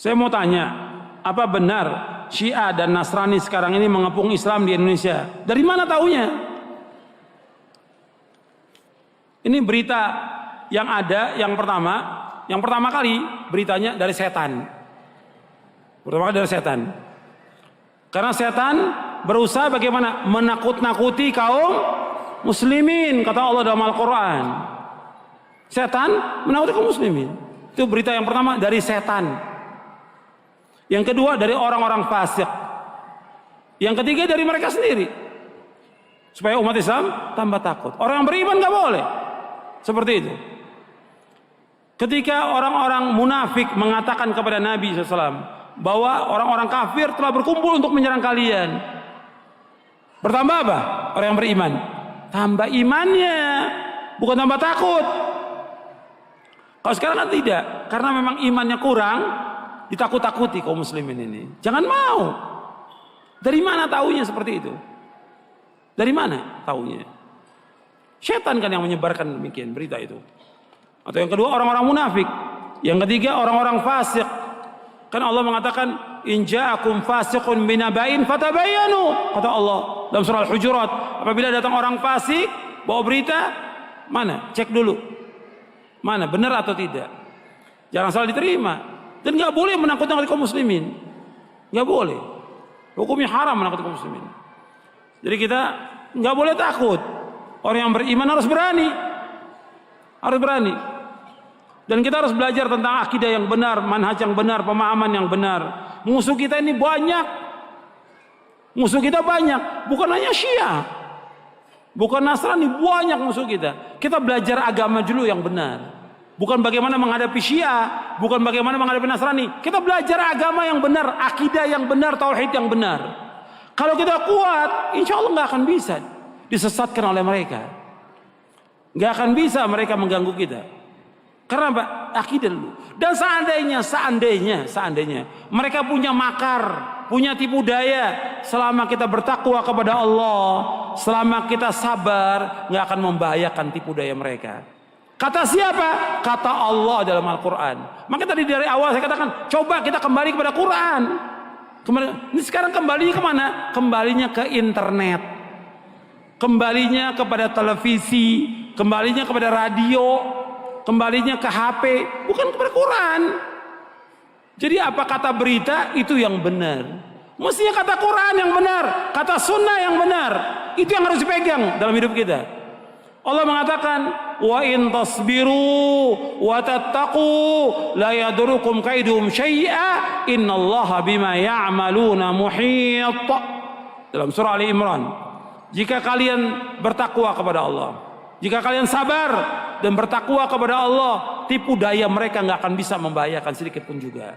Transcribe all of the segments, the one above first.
Saya mau tanya, apa benar Syiah dan Nasrani sekarang ini mengepung Islam di Indonesia? Dari mana taunya? Ini berita yang ada, yang pertama kali beritanya dari setan. Pertama kali dari setan. Karena setan berusaha bagaimana menakut-nakuti kaum muslimin, kata Allah dalam Al-Quran. Setan menakuti kaum muslimin. Itu berita yang pertama dari setan. Yang kedua dari orang-orang fasik. Yang ketiga dari mereka sendiri. Supaya umat Islam tambah takut. Orang yang beriman gak boleh seperti itu. Ketika orang-orang munafik mengatakan kepada Nabi SAW bahwa orang-orang kafir telah berkumpul untuk menyerang kalian, bertambah apa? Orang yang beriman tambah imannya, bukan tambah takut. Kalau sekarang kan tidak, karena memang imannya kurang, ditakut-takuti kaum muslimin ini. Jangan mau. Dari mana taunya seperti itu? Dari mana taunya? Setan kan yang menyebarkan demikian berita itu. Atau yang kedua orang-orang munafik. Yang ketiga orang-orang fasik. Kan Allah mengatakan in ja'akum fasiqun binaba'in fatabayyanu, kata Allah dalam surah Al-Hujurat. Apabila datang orang fasik bawa berita, mana? Cek dulu. Mana benar atau tidak? Jangan salah diterima. Dan nggak boleh menakut-nakuti kaum muslimin, nggak boleh. Hukumnya haram menakuti kaum muslimin. Jadi kita nggak boleh takut. Orang yang beriman harus berani, Dan kita harus belajar tentang akidah yang benar, manhaj yang benar, pemahaman yang benar. Musuh kita ini banyak, bukan hanya Syiah, bukan Nasrani, banyak musuh kita. Kita belajar agama dulu yang benar. Bukan bagaimana menghadapi Syiah, bukan bagaimana menghadapi Nasrani. Kita belajar agama yang benar, akidah yang benar, tauhid yang benar. Kalau kita kuat, insya Allah nggak akan bisa disesatkan oleh mereka. Nggak akan bisa mereka mengganggu kita. Karena apa? Akidah dulu. Dan seandainya mereka punya makar, punya tipu daya, selama kita bertakwa kepada Allah, selama kita sabar, nggak akan membahayakan tipu daya mereka. Kata siapa? Kata Allah dalam Al-Quran. Maka tadi dari awal saya katakan, coba kita kembali kepada Quran. Ini sekarang kembalinya kemana? Kembalinya ke internet, kembalinya kepada televisi, kembalinya kepada radio, kembalinya ke HP, bukan kepada Quran. Jadi apa kata berita itu yang benar. Mestinya kata Quran yang benar, kata sunnah yang benar. Itu yang harus dipegang dalam hidup kita. Allah mengatakan wa in tasbiru wa tattaqu la yadurukum kaiduhum syai'a innallaha bima ya'maluna muhit. Dalam surah Ali Imran. Jika kalian bertakwa kepada Allah, jika kalian sabar dan bertakwa kepada Allah, tipu daya mereka nggak akan bisa membahayakan sedikit pun juga.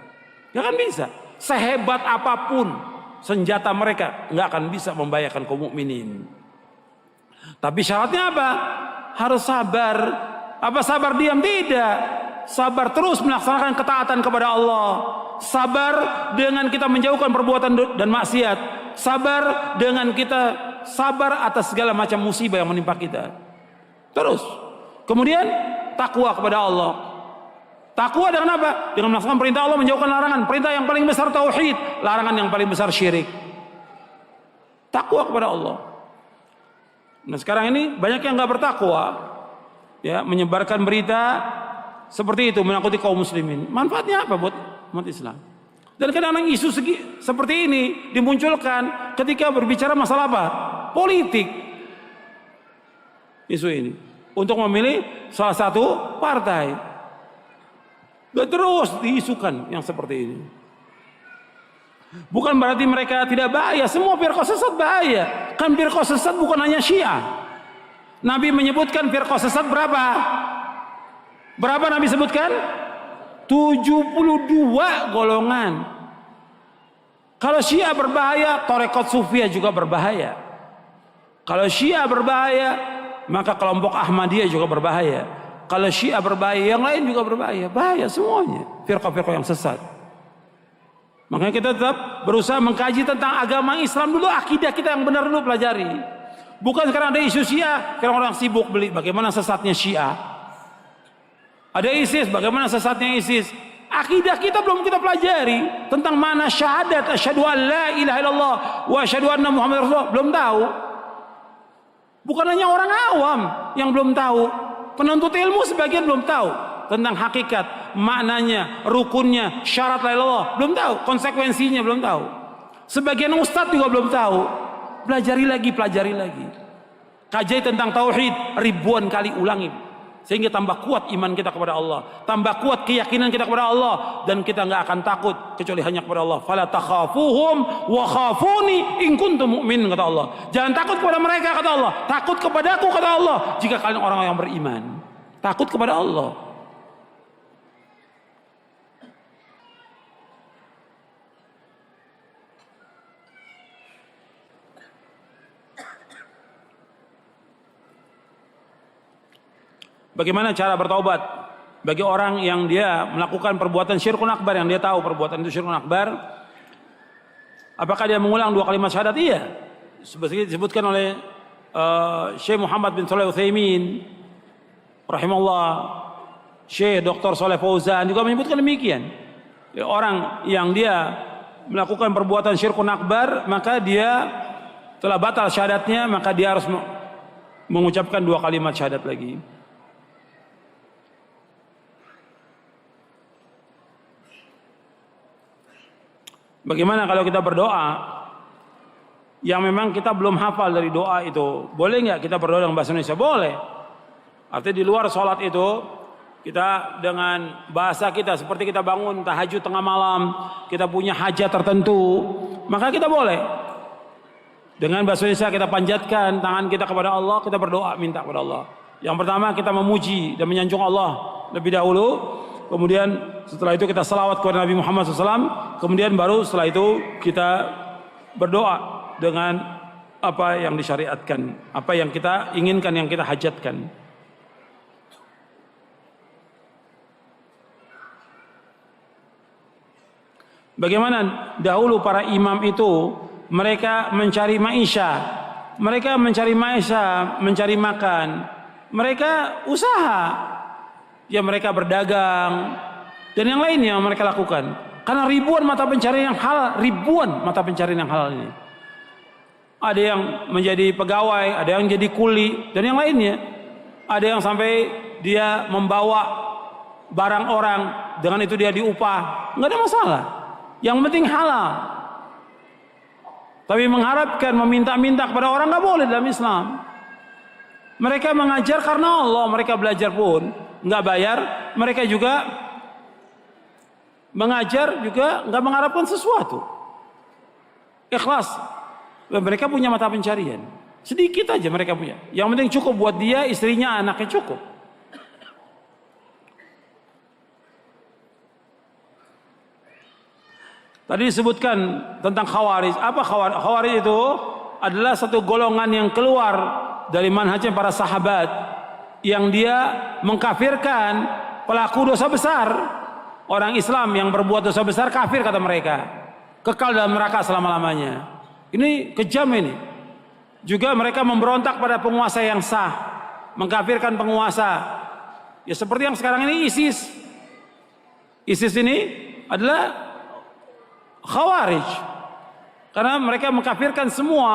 Nggak akan bisa. Sehebat apapun senjata mereka nggak akan bisa membahayakan kaum mukminin. Tapi syaratnya apa? Harus sabar. Apa sabar diam? Tidak. Sabar terus melaksanakan ketaatan kepada Allah. Sabar dengan kita menjauhkan perbuatan dan maksiat. Sabar dengan kita sabar atas segala macam musibah yang menimpa kita. Terus. Kemudian takwa kepada Allah. Takwa dengan apa? Dengan melaksanakan perintah Allah, menjauhkan larangan. Perintah yang paling besar tauhid, larangan yang paling besar syirik. Takwa kepada Allah. Nah sekarang ini banyak yang nggak bertakwa, ya, menyebarkan berita seperti itu, menakuti kaum muslimin. Manfaatnya apa buat umat Islam? Dan kadang-kadang isu seperti ini dimunculkan ketika berbicara masalah apa? Politik. Isu ini untuk memilih salah satu partai. Dan terus diisukan yang seperti ini. Bukan berarti mereka tidak bahaya, semua firqah sesat bahaya. Kan firqah sesat bukan hanya Syiah. Nabi menyebutkan firqah sesat berapa? Berapa Nabi sebutkan? 72 golongan. Kalau Syiah berbahaya, Tarekat Sufiyah juga berbahaya. Kalau Syiah berbahaya, maka kelompok Ahmadiyah juga berbahaya. Kalau Syiah berbahaya, yang lain juga berbahaya. Bahaya semuanya, firqah-firqah yang sesat. Makanya kita tetap berusaha mengkaji tentang agama Islam dulu, akidah kita yang benar dulu pelajari. Bukan sekarang ada isu Syiah, sekarang orang sibuk beli bagaimana sesatnya Syiah. Ada ISIS, bagaimana sesatnya ISIS. Akidah kita belum kita pelajari tentang mana syahadat asyhadu an la ilaha illallah wa asyhadu anna muhammadar rasulullah, belum tahu. Bukan hanya orang awam yang belum tahu, penuntut ilmu sebagian belum tahu tentang hakikat, maknanya, rukunnya, syarat la ilaha illallah, belum tahu, konsekuensinya belum tahu. Sebagian ustadz juga belum tahu. Pelajari lagi, pelajari lagi. Kaji tentang tauhid ribuan kali ulangi. Sehingga tambah kuat iman kita kepada Allah, tambah kuat keyakinan kita kepada Allah, dan kita nggak akan takut kecuali hanya kepada Allah. Fala takhafuhum wa khafuni in kuntum mu'minin, kata Allah. Jangan takut kepada mereka, kata Allah. Takut kepadaku, kata Allah, jika kalian orang yang beriman. Takut kepada Allah. Bagaimana cara bertaubat bagi orang yang dia melakukan perbuatan syirkun akbar, yang dia tahu perbuatan itu syirkun akbar? Apakah dia mengulang 2 kalimat syahadat? Iya. Seperti disebutkan oleh Syekh Muhammad bin Shalih Al-Utsaimin rahimahullah, Syekh Dr. Shalih Fauzan juga menyebutkan demikian. Orang yang dia melakukan perbuatan syirkun akbar, maka dia telah batal syahadatnya, maka dia harus mengucapkan 2 kalimat syahadat lagi. Bagaimana kalau kita berdoa yang memang kita belum hafal dari doa itu? Boleh nggak kita berdoa dengan bahasa Indonesia? Boleh. Artinya di luar sholat itu kita dengan bahasa kita, seperti kita bangun tahajud tengah malam, kita punya hajat tertentu, maka kita boleh dengan bahasa Indonesia kita panjatkan tangan kita kepada Allah, kita berdoa minta kepada Allah. Yang pertama kita memuji dan menyanjung Allah lebih dahulu. Kemudian setelah itu kita salawat kepada Nabi Muhammad SAW. Kemudian baru setelah itu kita berdoa dengan apa yang disyariatkan, apa yang kita inginkan, yang kita hajatkan. Bagaimana dahulu para imam itu mereka mencari maisha, mereka mencari maisha, mencari makan, mereka usaha. Ya mereka berdagang dan yang lainnya yang mereka lakukan, karena ribuan mata pencarian yang halal, ribuan mata pencarian yang halal ini. Ada yang menjadi pegawai, ada yang jadi kuli, dan yang lainnya. Ada yang sampai dia membawa barang orang, dengan itu dia diupah, nggak ada masalah. Yang penting halal. Tapi mengharapkan, meminta-minta kepada orang nggak boleh dalam Islam. Mereka mengajar karena Allah, mereka belajar pun nggak bayar, mereka juga mengajar juga nggak mengharapkan sesuatu, ikhlas. Mereka punya mata pencarian sedikit aja mereka punya, yang penting cukup buat dia, istrinya, anaknya cukup. Tadi disebutkan tentang Khawarij. Apa Khawarij? Khawarij itu adalah satu golongan yang keluar dari manhajnya para sahabat, yang dia mengkafirkan pelaku dosa besar. Orang Islam yang berbuat dosa besar kafir, kata mereka, kekal dalam neraka selama-lamanya. Ini kejam ini. Juga mereka memberontak pada penguasa yang sah, mengkafirkan penguasa. Ya seperti yang sekarang ini ISIS. ISIS ini adalah Khawarij, karena mereka mengkafirkan semua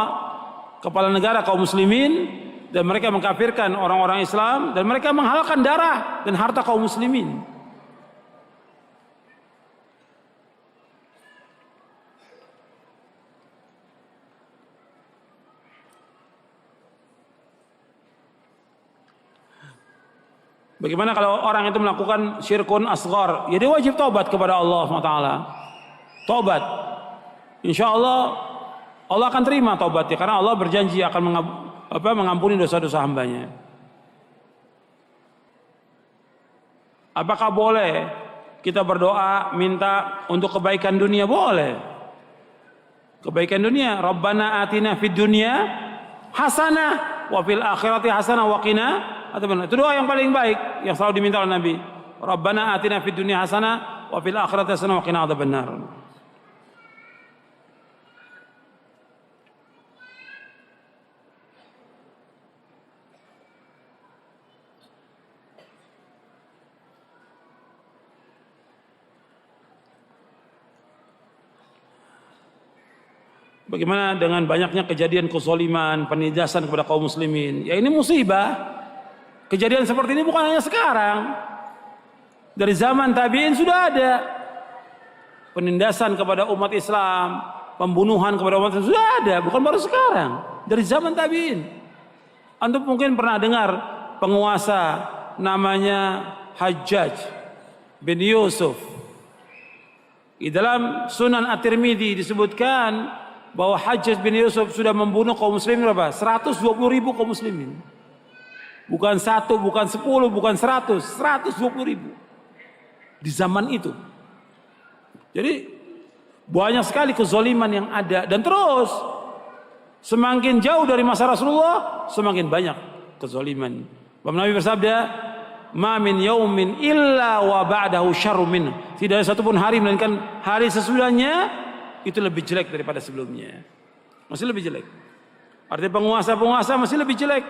kepala negara kaum muslimin, dan mereka mengkafirkan orang-orang Islam, dan mereka menghalalkan darah dan harta kaum muslimin. Bagaimana kalau orang itu melakukan syirkun asghar? Ya dia wajib taubat kepada Allah SWT. Taubat. Insya Allah Allah akan terima taubatnya, karena Allah berjanji akan mengampuni dosa-dosa hambanya. Apakah boleh kita berdoa minta untuk kebaikan dunia? Boleh. Kebaikan dunia, Rabbana atina fid dunya hasanah wa fil akhirati hasanah wa qina adzabannar. Itu doa yang paling baik yang selalu diminta oleh Nabi. Rabbana atina fid dunya hasanah wa fil akhirati hasanah wa qina adzabannar. Bagaimana dengan banyaknya kejadian kezaliman, penindasan kepada kaum muslimin? Ya ini musibah. Kejadian seperti ini bukan hanya sekarang. Dari zaman tabi'in sudah ada. Penindasan kepada umat Islam, pembunuhan kepada umat Islam sudah ada, bukan baru sekarang. Dari zaman tabi'in. Antum mungkin pernah dengar penguasa namanya Hajjaj bin Yusuf. Di dalam Sunan At-Tirmidzi disebutkan bahwa Hajjaj bin Yusuf sudah membunuh kaum muslimin berapa? 120.000 kaum muslimin. Bukan 1, bukan 10, bukan 100, 120.000 di zaman itu. Jadi banyak sekali kezaliman yang ada, dan terus semakin jauh dari masa Rasulullah semakin banyak kezaliman. Nabi bersabda, "Ma min yaumin illa wa ba'dahu syarrun min." Tidak ada satupun hari melainkan hari sesudahnya itu lebih jelek daripada sebelumnya. Masih lebih jelek. Artinya penguasa-penguasa masih lebih jelek.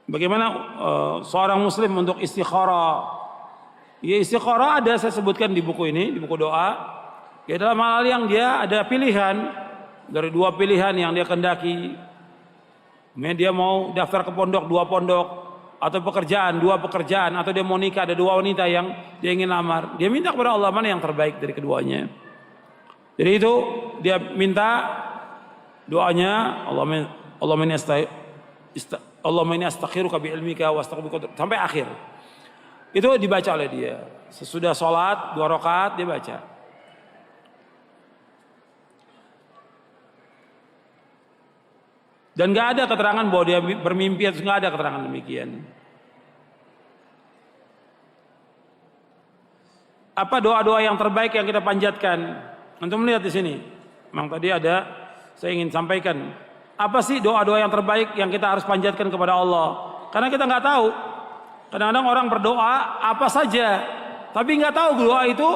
Bagaimana seorang muslim untuk istikharah? Ya, istikharah ada, saya sebutkan di buku ini, di buku doa. Ya, dalam hal yang dia ada pilihan dari dua pilihan yang dia kendaki. Dia mau daftar ke pondok, 2 pondok, atau pekerjaan, 2 pekerjaan, atau dia mau nikah, ada 2 wanita yang dia ingin lamar. Dia minta kepada Allah mana yang terbaik dari keduanya. Jadi itu dia minta doanya, Allahumma inni astakhiruka bi ilmika wa astaghfiruka, sampai akhir. Itu dibaca oleh dia. Sesudah sholat 2 rakaat dia baca. Dan gak ada keterangan bahwa dia bermimpi, atau gak ada keterangan demikian. Apa doa-doa yang terbaik yang kita panjatkan? Antum melihat di sini. Memang tadi ada, saya ingin sampaikan. Apa sih doa-doa yang terbaik yang kita harus panjatkan kepada Allah? Karena kita nggak tahu. Kadang-kadang orang berdoa apa saja, tapi nggak tahu doa itu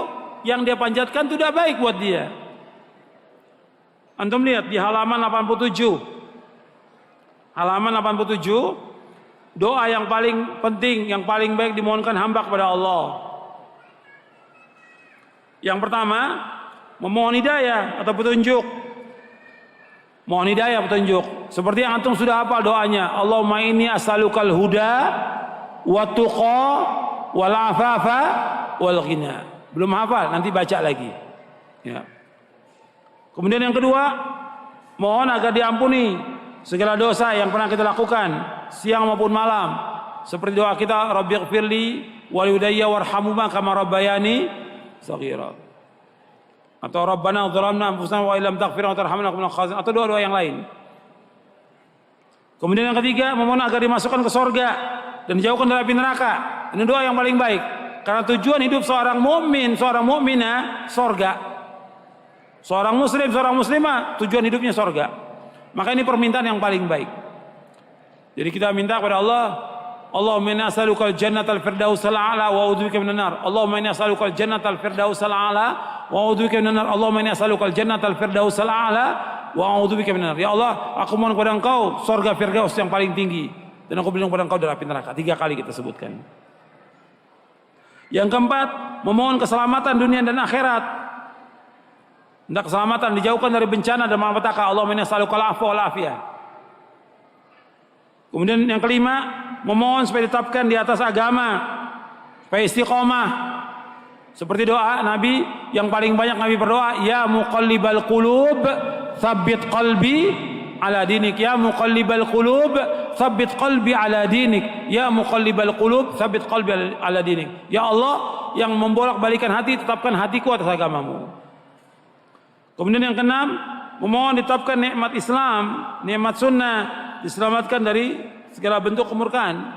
yang dia panjatkan itu tidak baik buat dia. Antum lihat di halaman 87. Halaman 87, doa yang paling penting, yang paling baik dimohonkan hamba kepada Allah. Yang pertama, memohon hidayah atau petunjuk. Mohon hidayah petunjuk. Seperti yang antum sudah hafal doanya. Allahumma inni as'alukal huda wa tuqa wal afafa wal ghina. Belum hafal, nanti baca lagi. Ya. Kemudian yang kedua, mohon agar diampuni segala dosa yang pernah kita lakukan siang maupun malam, seperti doa kita Rabbighfirli wa liudayya warhamhuma kama rabbayani shaghira, atau Rabbana dzalamna anfusana wa illam taghfir wa tarhamna lakunanna minal khasirin, atau doa-doa yang lain. Kemudian yang ketiga, memohon agar dimasukkan ke surga dan dijauhkan dari api neraka. Ini doa yang paling baik, karena tujuan hidup seorang mukmin, seorang mukminah surga. Seorang muslim, seorang muslimah tujuan hidupnya surga. Maka ini permintaan yang paling baik. Jadi kita minta kepada Allah, Allahumma inna as'alukal jannatal firdausil a'la wa a'udzubika minan nar. Allahumma inna as'alukal jannatal firdausil a'la wa a'udzubika minan nar. Allahumma inna as'alukal jannatal firdausil a'la wa a'udzubika minan nar. Ya Allah, aku mohon kepada Engkau surga firdaus yang paling tinggi, dan aku berlindung kepada Engkau dari api neraka. 3 kali kita sebutkan. Yang keempat, memohon keselamatan dunia dan akhirat. Hendak keselamatan, dijauhkan dari bencana dan malapetaka. Allahumma inna as'alukal afwa wal afiyah. Kemudian yang kelima, memohon supaya ditetapkan di atas agama, supaya istiqomah. Seperti doa Nabi yang paling banyak Nabi berdoa, ya muqallibal qulub tsabbit qalbi ala dinik, ya muqallibal qulub tsabbit qalbi ala dinik, ya muqallibal qulub tsabbit qalbi ala dinik. Ya Allah yang membolak-balikan hati, tetapkan hatiku atas agamamu. Kemudian yang keenam, memohon ditetapkan nikmat Islam, nikmat sunnah, diselamatkan dari segala bentuk kemurkaan.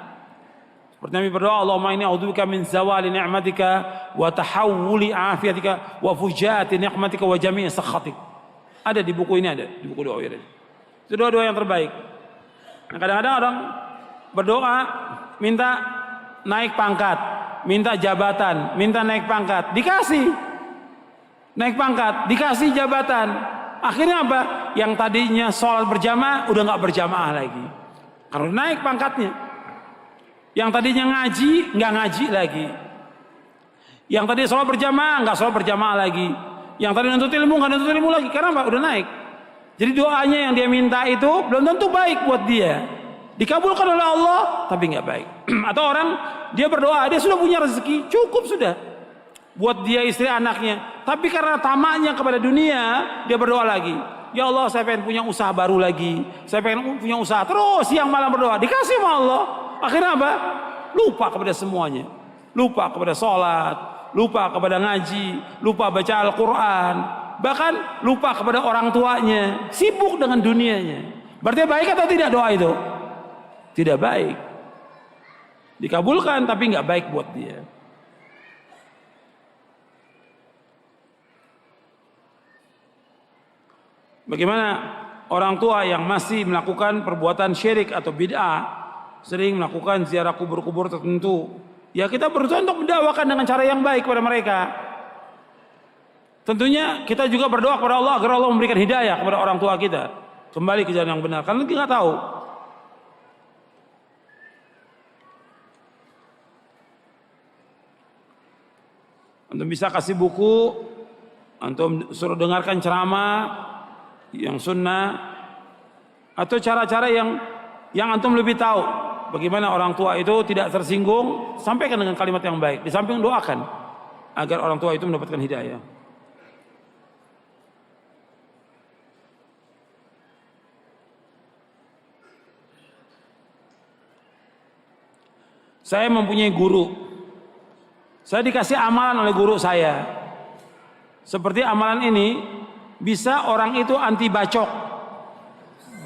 Seperti Nabi berdoa, Allahumma inni a'udzubika min zawali ni'matika wa tahawuli afiatika wa fujaati ni'matika wa jami'i sakhatik. Ada di buku ini, ada di buku doa ini. Itu doa-doa yang terbaik. Nah, kadang-kadang orang berdoa minta naik pangkat, minta jabatan, minta naik pangkat, dikasih. Naik pangkat, dikasih jabatan. Akhirnya apa? Yang tadinya sholat berjamaah udah nggak berjamaah lagi. Karena naik pangkatnya. Yang tadinya ngaji, nggak ngaji lagi. Yang tadi sholat berjamaah, nggak sholat berjamaah lagi. Yang tadi nuntut ilmu, nggak nuntut ilmu lagi. Karena udah naik. Jadi doanya yang dia minta itu belum tentu baik buat dia. Dikabulkan oleh Allah, tapi nggak baik. Atau orang dia berdoa, dia sudah punya rezeki, cukup sudah buat dia, istri, anaknya. Tapi karena tamaknya kepada dunia, dia berdoa lagi. Ya Allah, saya pengen punya usaha baru lagi. Saya pengen punya usaha terus, siang malam berdoa. Dikasih sama Allah. Akhirnya apa? Lupa kepada semuanya. Lupa kepada sholat, lupa kepada ngaji, lupa baca Al-Quran, bahkan lupa kepada orang tuanya, sibuk dengan dunianya. Berarti baik atau tidak doa itu? Tidak baik. Dikabulkan tapi nggak baik buat dia. Bagaimana orang tua yang masih melakukan perbuatan syirik atau bid'ah, sering melakukan ziarah kubur-kubur tertentu? Ya kita berusaha untuk mendakwakan dengan cara yang baik kepada mereka. Tentunya kita juga berdoa kepada Allah agar Allah memberikan hidayah kepada orang tua kita kembali ke jalan yang benar. Karena kita nggak tahu. Antum bisa kasih buku, antum suruh dengarkan ceramah yang sunnah, atau cara-cara yang antum lebih tahu bagaimana orang tua itu tidak tersinggung, sampaikan dengan kalimat yang baik. Di samping doakan agar orang tua itu mendapatkan hidayah. Saya mempunyai guru. Saya dikasih amalan oleh guru saya. Seperti amalan ini, bisa orang itu anti bacok.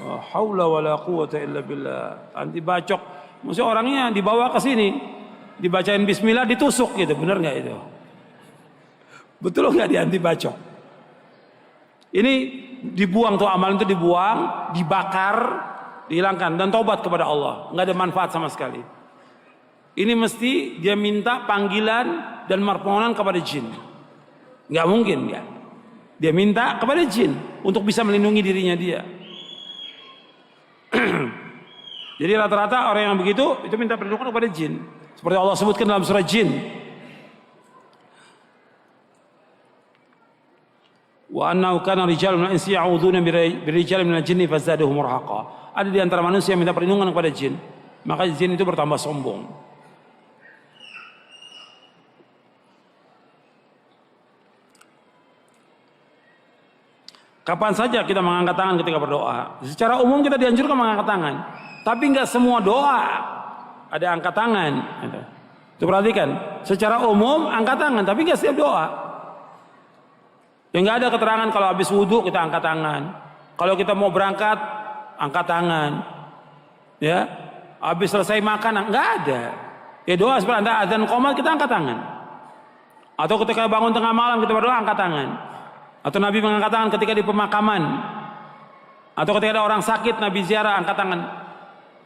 La haula wala quwata illa billah. Anti bacok. Maksudnya orangnya dibawa ke sini, dibacain bismillah, ditusuk gitu. Benar nggak itu? Betul nggak dia anti bacok? Ini dibuang tuh, amalan itu dibuang, dibakar, dihilangkan dan taubat kepada Allah. Nggak ada manfaat sama sekali. Ini mesti dia minta panggilan dan permohonan kepada jin. Nggak mungkin ya. Dia minta kepada jin untuk bisa melindungi dirinya dia. Jadi rata-rata orang yang begitu itu minta perlindungan kepada jin. Seperti Allah sebutkan dalam surah Jin. Wa annahu kana rijalun min insi ya'udzuuna birijalin minal jinni fazaduhum rahaqa. Ada di antara manusia yang minta perlindungan kepada jin, maka jin itu bertambah sombong. Kapan saja kita mengangkat tangan ketika berdoa. Secara umum kita dianjurkan mengangkat tangan, tapi nggak semua doa ada angkat tangan. Itu perhatikan. Secara umum angkat tangan, tapi nggak setiap doa. Ya nggak ada keterangan kalau habis wudhu kita angkat tangan. Kalau kita mau berangkat angkat tangan. Ya, habis selesai makan nggak ada. Ya doa seperti anda azan qomat kita angkat tangan. Atau ketika bangun tengah malam kita berdoa angkat tangan. Atau Nabi mengangkat tangan ketika di pemakaman, atau ketika ada orang sakit Nabi ziarah angkat tangan.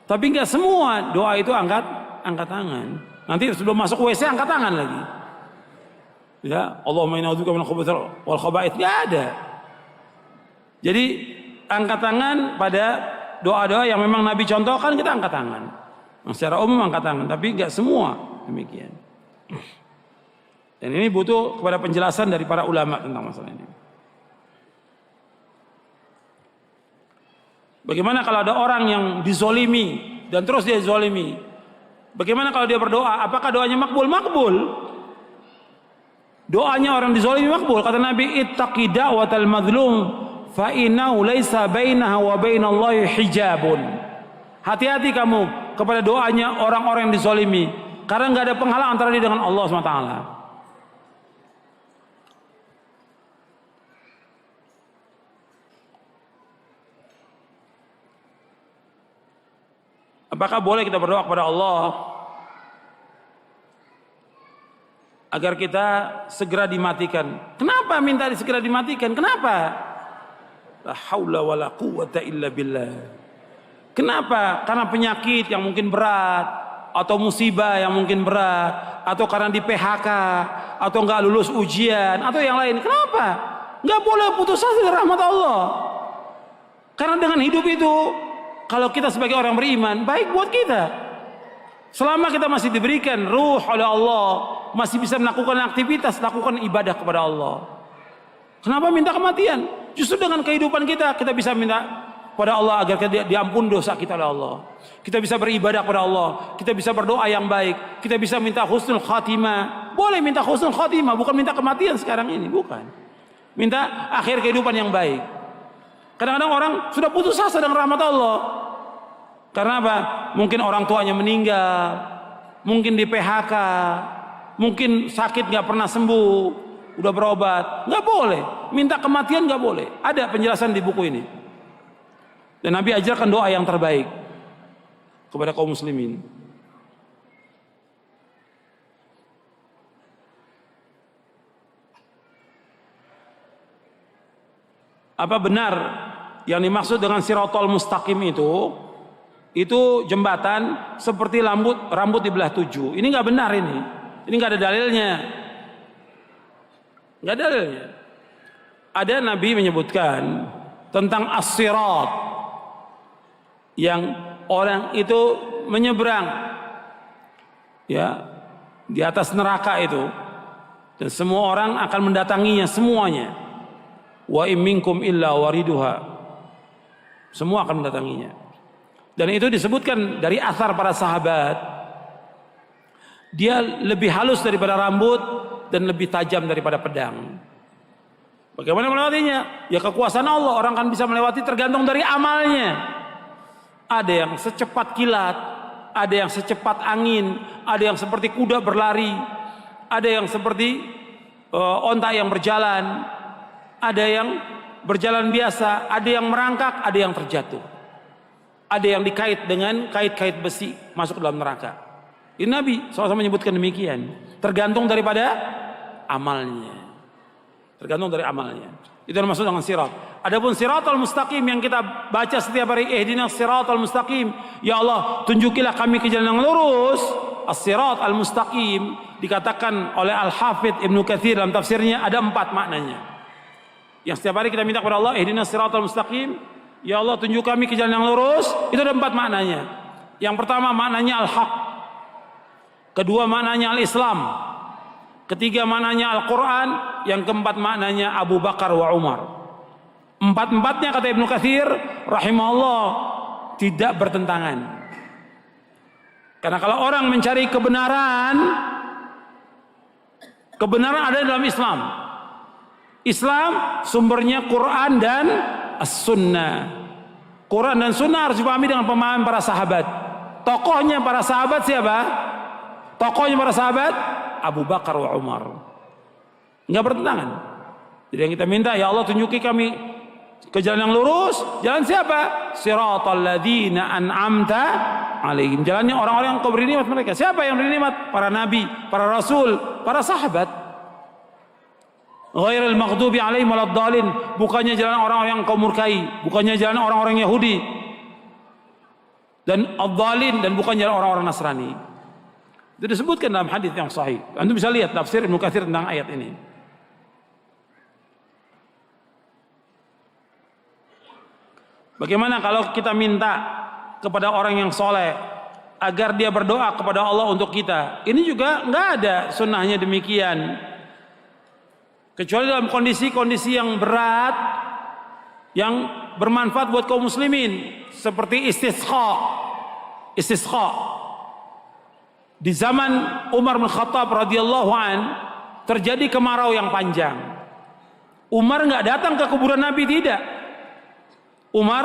Tapi enggak semua doa itu angkat tangan. Nanti sebelum masuk WC angkat tangan lagi. Ya, Allahumma inna a'udzubika minal khubuthi wal khaba'ith. Enggak ada. Jadi angkat tangan pada doa-doa yang memang Nabi contohkan kita angkat tangan. Nah, secara umum angkat tangan, tapi enggak semua demikian. Dan ini butuh kepada penjelasan dari para ulama tentang masalah ini. Bagaimana kalau ada orang yang dizolimi dan terus dia zolimi? Bagaimana kalau dia berdoa? Apakah doanya makbul? Makbul. Doanya orang dizolimi makbul. Kata Nabi, ittaqi da'watal mazlum fa innahu laisa bainaha wa bainallahi hijabun. Hati-hati kamu kepada doanya orang-orang yang dizolimi, karena nggak ada penghalang antara dia dengan Allah SWT. Apakah boleh kita berdoa kepada Allah agar kita segera dimatikan? Kenapa minta segera dimatikan? Kenapa? La haula wala quwata illa billah. Kenapa? Karena penyakit yang mungkin berat, atau musibah yang mungkin berat, atau karena di PHK, atau nggak lulus ujian, atau yang lain. Kenapa? Nggak boleh putus asa dari rahmat Allah. Karena dengan hidup itu kalau kita sebagai orang beriman, baik buat kita. Selama kita masih diberikan ruh oleh Allah, masih bisa melakukan aktivitas, lakukan ibadah kepada Allah. Kenapa minta kematian? Justru dengan kehidupan kita bisa minta kepada Allah agar diampun dosa kita oleh Allah. Kita bisa beribadah kepada Allah, kita bisa berdoa yang baik, kita bisa minta husnul khatimah. Boleh minta husnul khatimah, bukan minta kematian sekarang ini, bukan. Minta akhir kehidupan yang baik. Kadang-kadang orang sudah putus asa dengan rahmat Allah. Karena apa? Mungkin orang tuanya meninggal, mungkin di PHK, mungkin sakit nggak pernah sembuh, udah berobat, nggak boleh. Minta kematian nggak boleh. Ada penjelasan di buku ini. Dan Nabi ajarkan doa yang terbaik kepada kaum muslimin. Apa benar yang dimaksud dengan siratal mustaqim itu jembatan seperti rambut dibelah 7. Ini nggak benar ini. Ini nggak ada dalilnya. Nggak ada dalilnya. Ada Nabi menyebutkan tentang as-sirat yang orang itu menyeberang ya di atas neraka itu, dan semua orang akan mendatanginya semuanya. Wa in minkum illa wariduha. Semua akan mendatanginya. Dan itu disebutkan dari athar para sahabat. Dia lebih halus daripada rambut dan lebih tajam daripada pedang. Bagaimana melewatinya? Ya kekuasaan Allah, orang kan bisa melewati tergantung dari amalnya. Ada yang secepat kilat, ada yang secepat angin, ada yang seperti kuda berlari, ada yang seperti onta yang berjalan, ada yang berjalan biasa, ada yang merangkak, ada yang terjatuh. Ada yang dikait dengan kait-kait besi masuk ke dalam neraka. Ini Nabi SAW menyebutkan demikian. Tergantung daripada amalnya. Tergantung dari amalnya. Itu yang maksud dengan sirat. Adapun siratal mustaqim yang kita baca setiap hari, ihdinas siratal mustaqim. Ya Allah, tunjukilah kami ke jalan yang lurus. As-sirat al-mustaqim dikatakan oleh Al-Hafidh Ibnu Katsir dalam tafsirnya ada 4 maknanya. Yang setiap hari kita minta kepada Allah, ihdinas siratal mustaqim. Ya Allah, tunjuk kami ke jalan yang lurus. Itu ada 4 maknanya. Yang pertama maknanya al-haq. Kedua maknanya al-Islam. Ketiga maknanya Al-Quran. Yang keempat maknanya Abu Bakar wa Umar. 4-4-nya kata Ibnu Katsir rahimahullah tidak bertentangan. Karena kalau orang mencari kebenaran ada dalam Islam. Islam sumbernya Quran dan As-Sunnah. Quran dan Sunnah harus dipahami dengan pemahaman para sahabat. Tokohnya para sahabat siapa? Tokohnya para sahabat Abu Bakar wa Umar. Enggak bertentangan. Jadi yang kita minta, ya Allah tunjuki kami ke jalan yang lurus. Jalan siapa? Siratal ladzina an'amta alaihim. Jalannya orang-orang yang kau beri nikmat mereka. Siapa yang beri nikmat? Para nabi, para rasul, para sahabat. Ghairil maghdubi alaihim waladdallin, bukannya jalan orang-orang yang kau murkai, bukannya jalan orang-orang Yahudi dan ad-dallin, dan bukan jalan orang-orang Nasrani. Itu disebutkan dalam hadis yang sahih. Antum bisa lihat tafsir Ibnu Katsir tentang ayat ini. Bagaimana kalau kita minta kepada orang yang soleh agar dia berdoa kepada Allah untuk kita? Ini juga nggak ada sunnahnya demikian. Kecuali dalam kondisi-kondisi yang berat, yang bermanfaat buat kaum muslimin, seperti istisqa. Di zaman Umar bin Khattab radhiyallahu an terjadi kemarau yang panjang. Umar nggak datang ke kuburan Nabi, tidak. Umar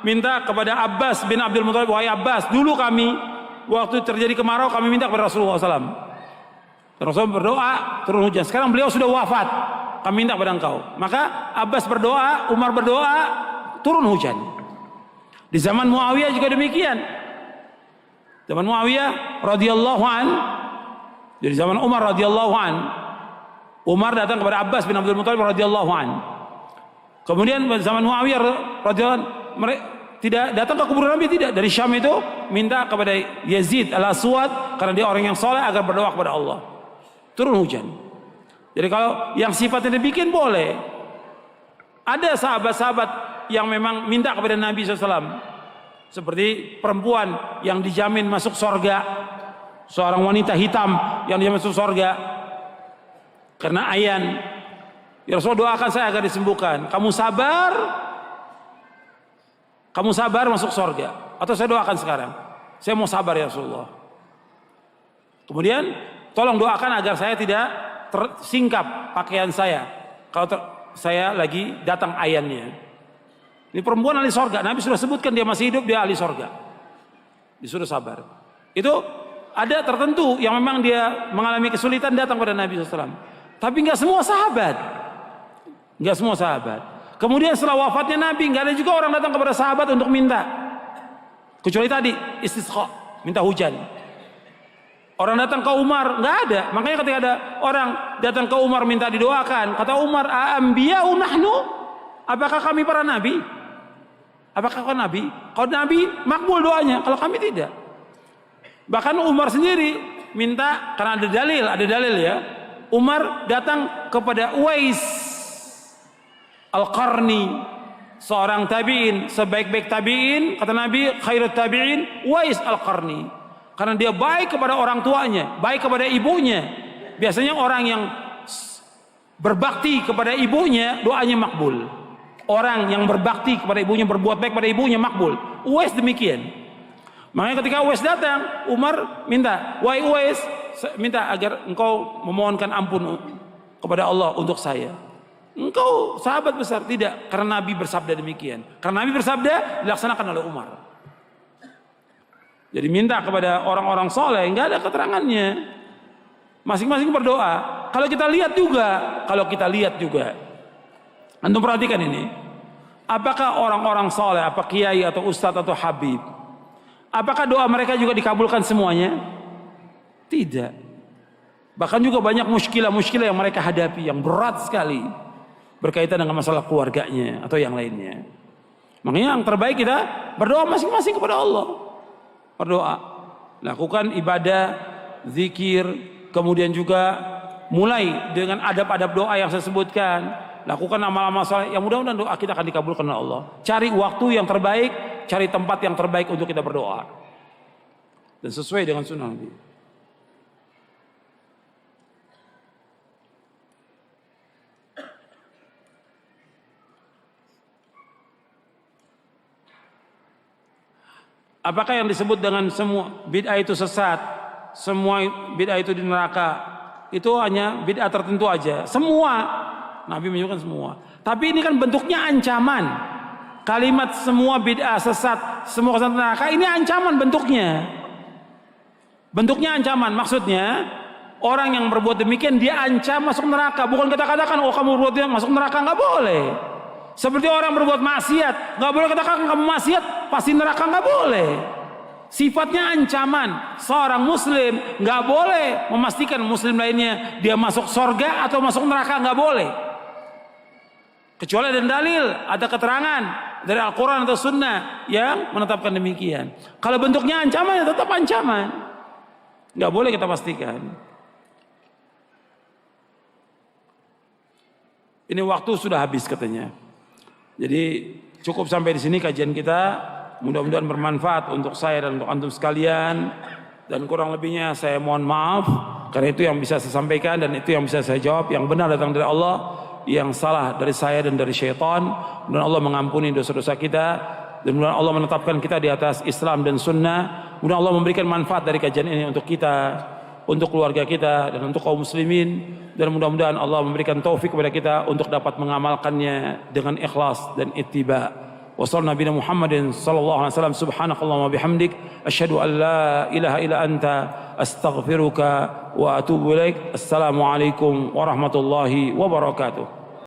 minta kepada Abbas bin Abdul Muthalib, wahai Abbas, dulu kami waktu terjadi kemarau kami minta kepada Rasulullah SAW. Rasul berdoa turun hujan. Sekarang beliau sudah wafat, kami minta kepada engkau. Maka Abbas berdoa, Umar berdoa, turun hujan. Di zaman Muawiyah juga demikian. Zaman Muawiyah radhiyallahu an, dari zaman Umar radhiyallahu an, Umar datang kepada Abbas bin Abdul Muthalib radhiyallahu an. Kemudian zaman Muawiyah radhiyallahu an, mereka tidak datang ke kuburan Nabi, tidak. Dari Syam itu minta kepada Yazid al-Aswad, karena dia orang yang soleh, agar berdoa kepada Allah. Turun hujan. Jadi kalau yang sifatnya dibikin boleh. Ada sahabat-sahabat yang memang minta kepada Nabi SAW. Seperti perempuan yang dijamin masuk surga, seorang wanita hitam yang dijamin masuk surga karena ayan. Ya Rasulullah, doakan saya agar disembuhkan. Kamu sabar masuk surga. Atau saya doakan sekarang, saya mau sabar ya Rasulullah. Kemudian tolong doakan agar saya tidak tersingkap pakaian saya kalau saya lagi datang ayannya. Ini perempuan ahli surga. Nabi sudah sebutkan dia masih hidup, dia ahli surga. Disuruh sabar. Itu ada tertentu yang memang dia mengalami kesulitan datang pada Nabi SAW. Tapi nggak semua sahabat. Nggak semua sahabat. Kemudian setelah wafatnya Nabi, nggak ada juga orang datang kepada sahabat untuk minta. Kecuali tadi istisqa, minta hujan. Orang datang ke Umar, nggak ada. Makanya ketika ada orang datang ke Umar minta didoakan, kata Umar, "A'ambiya'u nahnu?" Apakah kami para nabi? Apakah kau nabi? Kalau nabi makbul doanya, kalau kami tidak. Bahkan Umar sendiri minta, karena ada dalil ya. Umar datang kepada Uwais Al-Qarni, seorang tabi'in, sebaik-baik tabi'in, kata Nabi, khairut tabi'in Uwais Al-Qarni. Karena dia baik kepada orang tuanya, baik kepada ibunya. Biasanya orang yang berbakti kepada ibunya, doanya makbul. Orang yang berbakti kepada ibunya, berbuat baik pada ibunya, makbul. Uwais demikian. Makanya ketika Uwais datang, Umar minta, "Wahai Uwais, minta agar engkau memohonkan ampun kepada Allah untuk saya." Engkau sahabat besar. Tidak, karena Nabi bersabda demikian. Karena Nabi bersabda, dilaksanakan oleh Umar. Jadi minta kepada orang-orang soleh, nggak ada keterangannya. Masing-masing berdoa. Kalau kita lihat juga, antum perhatikan ini. Apakah orang-orang soleh, apa kiai atau ustadz atau habib, apakah doa mereka juga dikabulkan semuanya? Tidak. Bahkan juga banyak muskilah yang mereka hadapi yang berat sekali berkaitan dengan masalah keluarganya atau yang lainnya. Makanya yang terbaik kita berdoa masing-masing kepada Allah. Berdoa, lakukan ibadah, zikir, kemudian juga mulai dengan adab-adab doa yang saya sebutkan. Lakukan amal-amal saleh yang mudah-mudahan doa kita akan dikabulkan oleh Allah. Cari waktu yang terbaik, cari tempat yang terbaik untuk kita berdoa. Dan sesuai dengan sunnah Nabi. Apakah yang disebut dengan semua bid'ah itu sesat, semua bid'ah itu di neraka, itu hanya bid'ah tertentu aja? Semua. Nabi menyebutkan semua. Tapi ini kan bentuknya ancaman. Kalimat semua bid'ah sesat, semua kesesatan neraka, ini ancaman bentuknya. Bentuknya ancaman. Maksudnya orang yang berbuat demikian dia ancam masuk neraka. Bukan kita katakan, "Oh kamu berbuat masuk neraka." Nggak boleh. Seperti orang berbuat maksiat, nggak boleh katakan kamu maksiat pasti neraka, nggak boleh. Sifatnya ancaman. Seorang muslim nggak boleh memastikan muslim lainnya dia masuk surga atau masuk neraka, nggak boleh. Kecuali ada dalil, ada keterangan dari Al-Quran atau Sunnah yang menetapkan demikian. Kalau bentuknya ancaman ya tetap ancaman, nggak boleh kita pastikan. Ini waktu sudah habis katanya. Jadi cukup sampai di sini kajian kita. Mudah-mudahan bermanfaat untuk saya dan untuk antum sekalian. Dan kurang lebihnya saya mohon maaf, karena itu yang bisa saya sampaikan dan itu yang bisa saya jawab. Yang benar datang dari Allah, yang salah dari saya dan dari syaitan. Dan Allah mengampuni dosa-dosa kita. Dan mudah-mudahan Allah menetapkan kita di atas Islam dan Sunnah. Mudah-mudahan Allah memberikan manfaat dari kajian ini untuk kita, untuk keluarga kita, dan untuk kaum muslimin. Dan mudah-mudahan Allah memberikan taufik kepada kita untuk dapat mengamalkannya dengan ikhlas dan ittiba. Wassallallahu nabiyana Muhammadin sallallahu alaihi wasallam. Subhanakallahumma bihamdik asyhadu an la ilaha illa anta astaghfiruka wa atubu ilaik. Assalamualaikum warahmatullahi wabarakatuh.